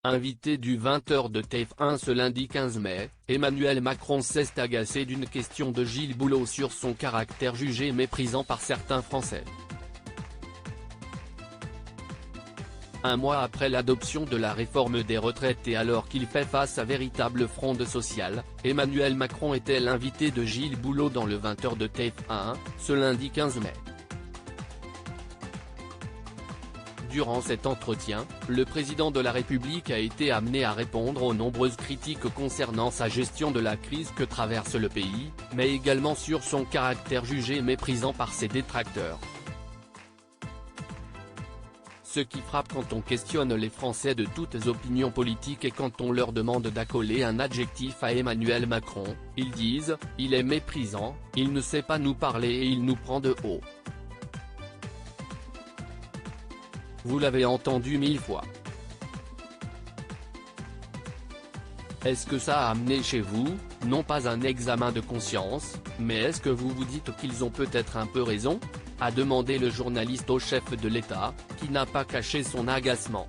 Invité du 20h de TF1 ce lundi 15 mai, Emmanuel Macron s'est agacé d'une question de Gilles Boulot sur son caractère jugé méprisant par certains Français. Un mois après l'adoption de la réforme des retraites et alors qu'il fait face à véritable fronde sociale, Emmanuel Macron était l'invité de Gilles Boulot dans le 20h de TF1, ce lundi 15 mai. Durant cet entretien, le président de la République a été amené à répondre aux nombreuses critiques concernant sa gestion de la crise que traverse le pays, mais également sur son caractère jugé méprisant par ses détracteurs. Ce qui frappe quand on questionne les Français de toutes opinions politiques et quand on leur demande d'accoler un adjectif à Emmanuel Macron, ils disent « il est méprisant, il ne sait pas nous parler et il nous prend de haut ». Vous l'avez entendu 1000 fois. Est-ce que ça a amené chez vous, non pas un examen de conscience, mais est-ce que vous vous dites qu'ils ont peut-être un peu raison ? A demandé le journaliste au chef de l'État, qui n'a pas caché son agacement.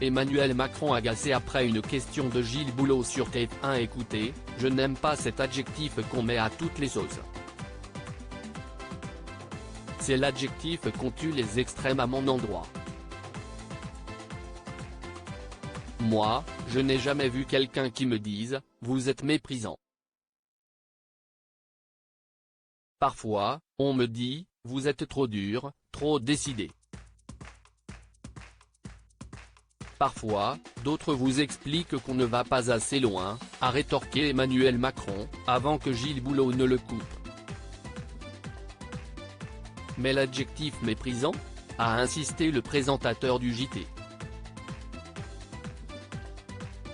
Emmanuel Macron agacé après une question de Gilles Boulot sur TF1. Écoutez, je n'aime pas cet adjectif qu'on met à toutes les sauces. C'est l'adjectif qu'on tue les extrêmes à mon endroit. Moi, je n'ai jamais vu quelqu'un qui me dise « vous êtes méprisant ». Parfois, on me dit « vous êtes trop dur, trop décidé ». Parfois, d'autres vous expliquent qu'on ne va pas assez loin, a rétorqué Emmanuel Macron, avant que Gilles Boulot ne le coupe. Mais l'adjectif méprisant ? A insisté le présentateur du JT.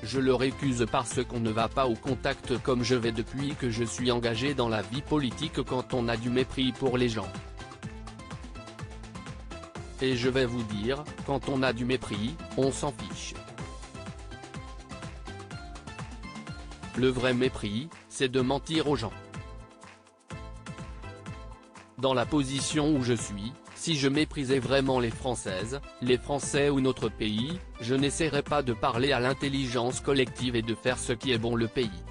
Je le récuse parce qu'on ne va pas au contact comme je vais depuis que je suis engagé dans la vie politique quand on a du mépris pour les gens. Et je vais vous dire, quand on a du mépris, on s'en fiche. Le vrai mépris, c'est de mentir aux gens. Dans la position où je suis, si je méprisais vraiment les Françaises, les Français ou notre pays, je n'essaierais pas de parler à l'intelligence collective et de faire ce qui est bon le pays.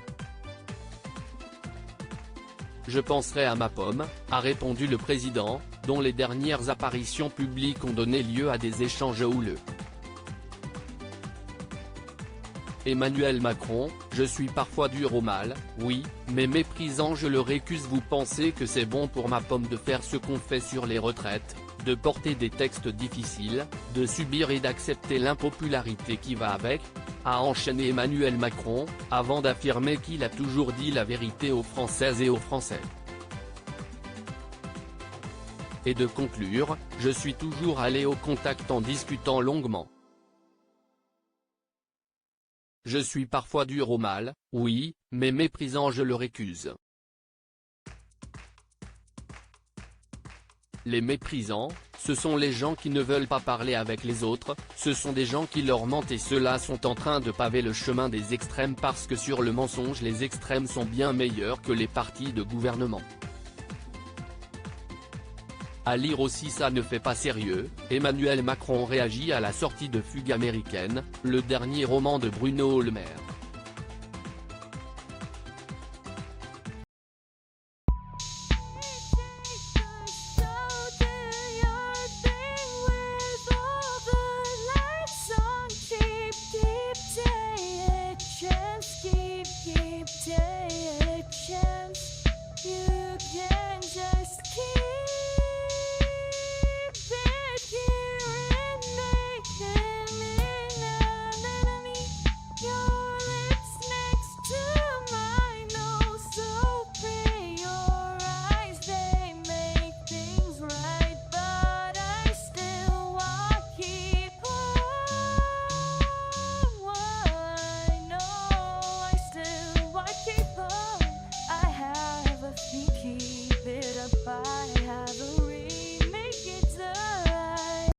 Je penserais à ma pomme, a répondu le président, dont les dernières apparitions publiques ont donné lieu à des échanges houleux. Emmanuel Macron, je suis parfois dur au mal, oui, mais méprisant je le récuse. Vous pensez que c'est bon pour ma pomme de faire ce qu'on fait sur les retraites, de porter des textes difficiles, de subir et d'accepter l'impopularité qui va avec ? A enchaîné Emmanuel Macron, avant d'affirmer qu'il a toujours dit la vérité aux Françaises et aux Français. Et de conclure, je suis toujours allé au contact en discutant longuement. Je suis parfois dur au mal, oui, mais méprisant je le récuse. Les méprisants, ce sont les gens qui ne veulent pas parler avec les autres, ce sont des gens qui leur mentent et ceux-là sont en train de paver le chemin des extrêmes parce que sur le mensonge les extrêmes sont bien meilleurs que les partis de gouvernement. À lire aussi ça ne fait pas sérieux, Emmanuel Macron réagit à la sortie de Fugue américaine, le dernier roman de Bruno Le Maire.